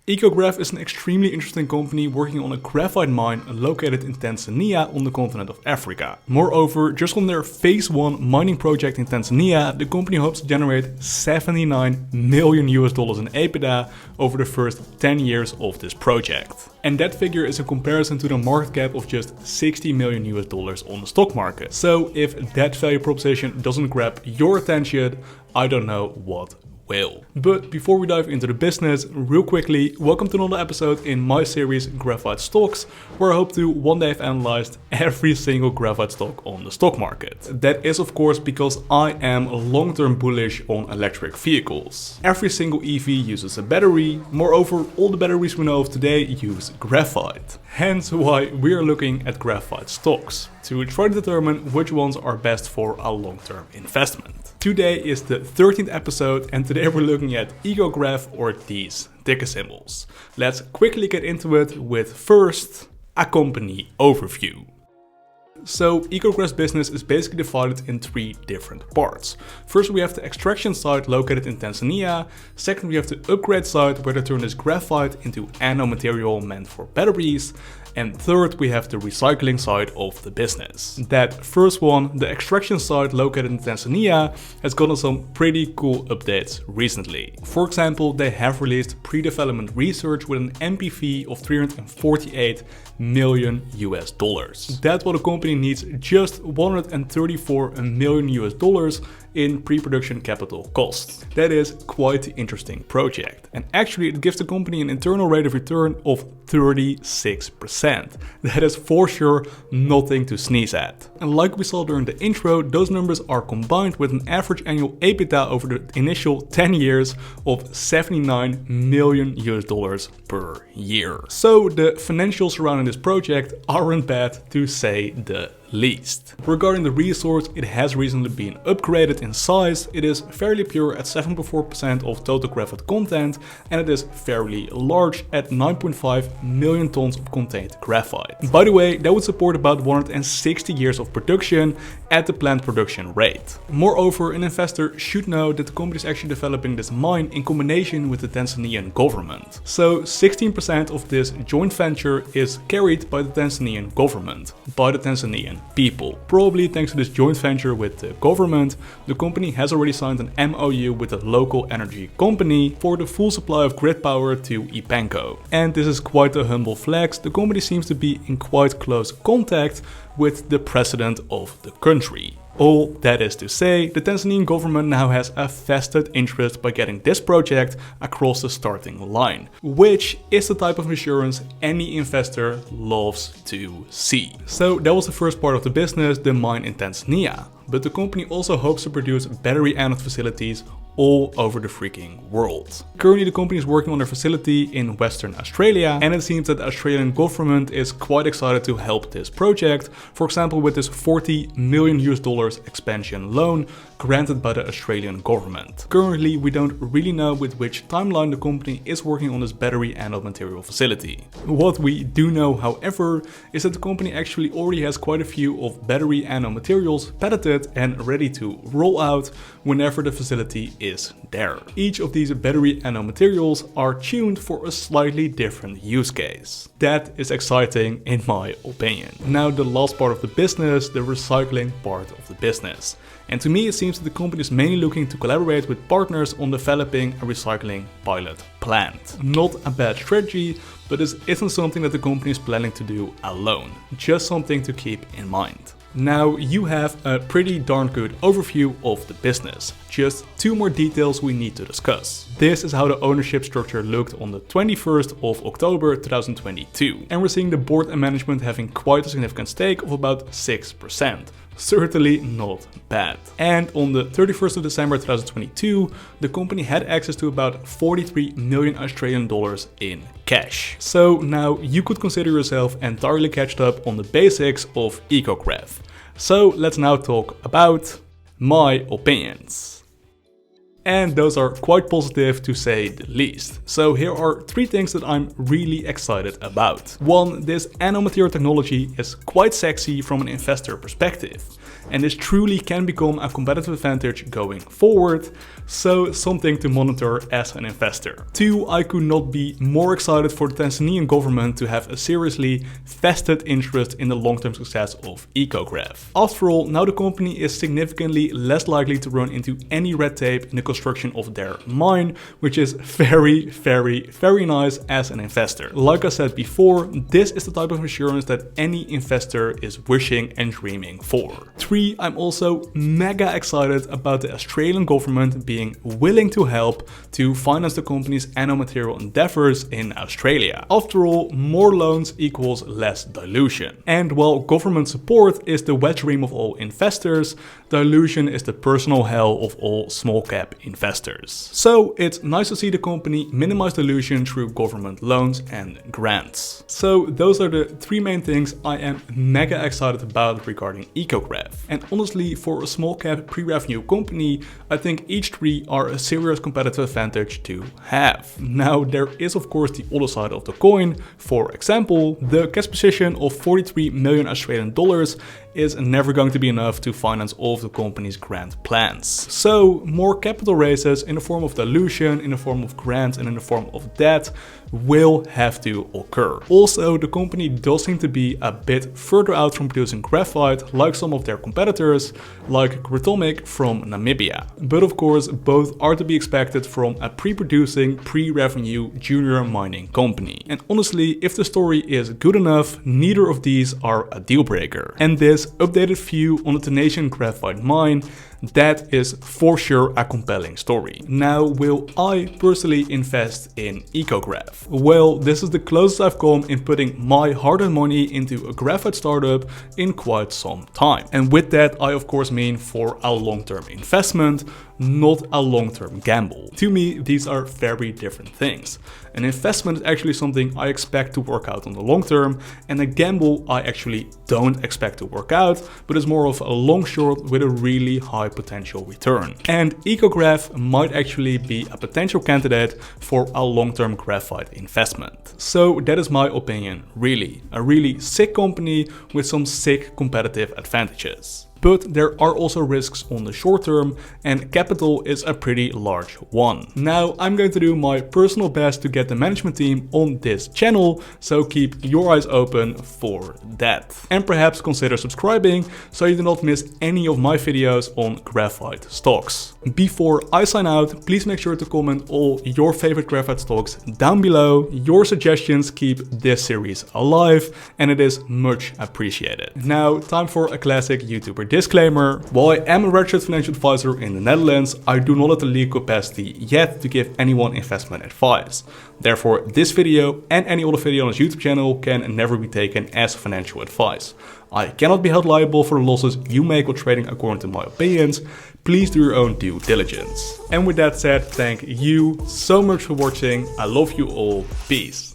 EcoGraf is an extremely interesting company working on a graphite mine located in Tanzania on the continent of Africa. Moreover, just on their phase 1 mining project in Tanzania, the company hopes to generate $79 million in EBITDA over the first 10 years of this project. And that figure is in comparison to the market cap of just $60 million on the stock market. So if that value proposition doesn't grab your attention, I don't know what will. But before we dive into the business, real quickly, welcome to another episode in my series Graphite Stocks, where I hope to one day have analyzed every single graphite stock on the stock market. That is of course because I am long-term bullish on electric vehicles. Every single EV uses a battery, moreover all the batteries we know of today use graphite. Hence why we are looking at graphite stocks, to try to determine which ones are best for a long-term investment. Today is the 13th episode and today we're looking at EcoGraf, or these ticker symbols. Let's quickly get into it with first a company overview. So EcoGraf's business is basically divided in 3 different parts. First we have the extraction site located in Tanzania. Second we have the upgrade site where they turn this graphite into anode material meant for batteries. And third, we have the recycling side of the business. That first one, the extraction site located in Tanzania, has gotten some pretty cool updates recently. For example, they have released pre-development research with an NPV of $348 million. That's what the company needs, just $134 million in pre-production capital cost. That is quite an interesting project. And actually it gives the company an internal rate of return of 36%. That is for sure nothing to sneeze at. And like we saw during the intro, those numbers are combined with an average annual EBITDA over the initial 10 years of $79 million per year. So the financials surrounding this project aren't bad, to say the least. Regarding the resource, it has recently been upgraded in size. It is fairly pure at 7.4% of total graphite content, and it is fairly large at 9.5 million tons of contained graphite. By the way, that would support about 160 years of production at the planned production rate. Moreover, an investor should know that the company is actually developing this mine in combination with the Tanzanian government. So 16% of this joint venture is carried by the Tanzanian government, by the Tanzanian people. Probably thanks to this joint venture with the government, the company has already signed an MOU with a local energy company for the full supply of grid power to EPENCO. And this is quite a humble flex. The company seems to be in quite close contact with the president of the country. All that is to say, the Tanzanian government now has a vested interest by getting this project across the starting line, which is the type of assurance any investor loves to see. So that was the first part of the business, the mine in Tanzania. But the company also hopes to produce battery anode facilities all over the freaking world. Currently the company is working on a facility in Western Australia, and it seems that the Australian government is quite excited to help this project, for example with this $40 million expansion loan granted by the Australian government. Currently we don't really know with which timeline the company is working on this battery anode material facility. What we do know, however, is that the company actually already has quite a few of battery anode materials patented and ready to roll out whenever the facility is there. Each of these battery anode materials are tuned for a slightly different use case. That is exciting in my opinion. Now the last part of the business, the recycling part of the business. And to me it seems that the company is mainly looking to collaborate with partners on developing a recycling pilot plant. Not a bad strategy, but this isn't something that the company is planning to do alone. Just something to keep in mind. Now you have a pretty darn good overview of the business. Just 2 more details we need to discuss. This is how the ownership structure looked on the 21st of October 2022. And we're seeing the board and management having quite a significant stake of about 6%. Certainly not bad. And on the 31st of December 2022, the company had access to about 43 million Australian dollars in cash. So now you could consider yourself entirely catched up on the basics of EcoGraf. So let's now talk about my opinions. And those are quite positive to say the least. So here are 3 things that I'm really excited about. 1, this anode material technology is quite sexy from an investor perspective. and this truly can become a competitive advantage going forward, so something to monitor as an investor. 2, I could not be more excited for the Tanzanian government to have a seriously vested interest in the long-term success of EcoGraf. After all, now the company is significantly less likely to run into any red tape in the construction of their mine, which is very, very, very nice as an investor. Like I said before, this is the type of assurance that any investor is wishing and dreaming for. 3, I'm also mega excited about the Australian government being willing to help to finance the company's annual material endeavors in Australia. After all, more loans equals less dilution. And while government support is the wet dream of all investors, dilution is the personal hell of all small cap investors. So it's nice to see the company minimize dilution through government loans and grants. So those are the 3 main things I am mega excited about regarding EcoGraf. And honestly, for a small cap pre-revenue company, I think each 3 are a serious competitive advantage to have. Now there is of course the other side of the coin. For example, the cash position of 43 million Australian dollars is never going to be enough to finance all of the company's grand plans. So more capital raises in the form of dilution, in the form of grants, and in the form of debt will have to occur. Also, the company does seem to be a bit further out from producing graphite like some of their competitors, like Gratomic from Namibia. But of course, both are to be expected from a pre-producing, pre-revenue junior mining company. And honestly, if the story is good enough, neither of these are a deal breaker. And this updated view on the Tanzanian graphite mine, that is for sure a compelling story. Now, will I personally invest in EcoGraf? Well, this is the closest I've come in putting my hard-earned money into a graphite startup in quite some time. And with that, I of course mean for a long-term investment, not a long-term gamble. To me, these are very different things. An investment is actually something I expect to work out on the long term, and a gamble I actually don't expect to work out, but is more of a long short with a really high potential return. And EcoGraf might actually be a potential candidate for a long-term graphite investment. So that is my opinion, really. A really sick company with some sick competitive advantages. But there are also risks on the short term, and capital is a pretty large one. Now, I'm going to do my personal best to get the management team on this channel, so keep your eyes open for that. And perhaps consider subscribing so you do not miss any of my videos on graphite stocks. Before I sign out, please make sure to comment all your favorite graphite stocks down below. Your suggestions keep this series alive, and it is much appreciated. Now, time for a classic YouTuber disclaimer. While I am a registered financial advisor in the Netherlands, I do not have the legal capacity yet to give anyone investment advice. Therefore, this video and any other video on this YouTube channel can never be taken as financial advice. I cannot be held liable for the losses you make while trading according to my opinions. Please do your own due diligence. And with that said, thank you so much for watching. I love you all. Peace.